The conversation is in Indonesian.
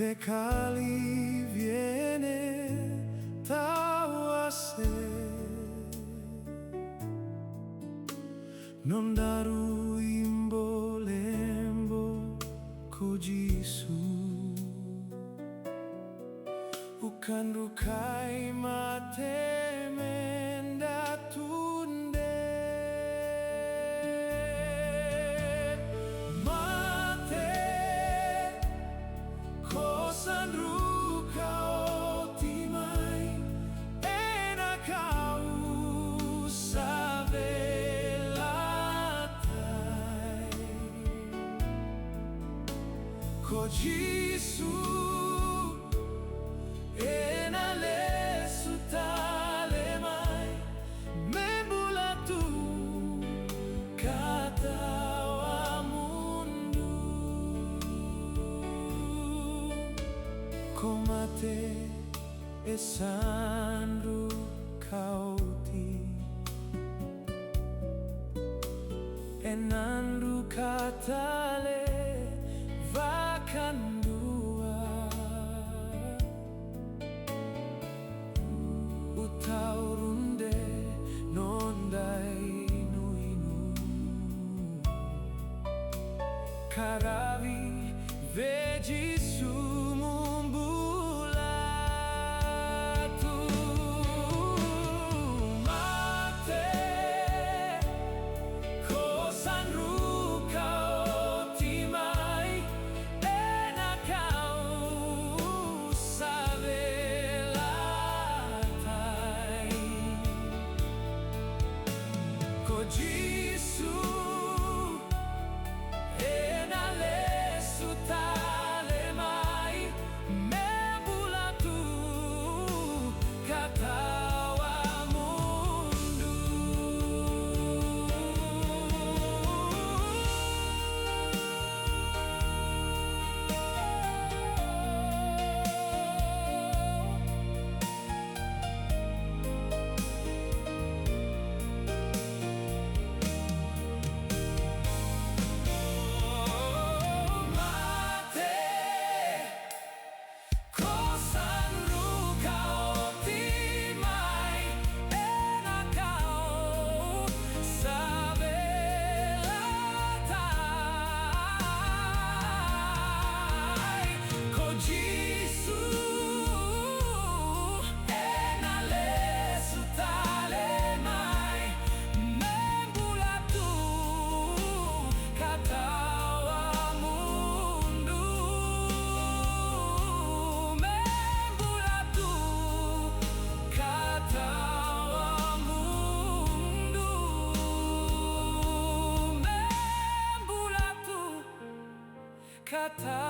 Vekali viene tawase, non daru imbo lembo kujisu, ukandukai matemenda tunde. Ko Sa Druka otimai, ena kau savelatai. Ko Jisu ena lesu talemai, membulatu katawa mundu. Komate esandru kauti, enandru katale vakandua, utaurunde nondai inu karavi vejisu mumbulatu. Mate Ko Sa Druka otimai, ena kau savelatai. Ko Jisu ena lesu talemai, membulatu katawa mundu. Kata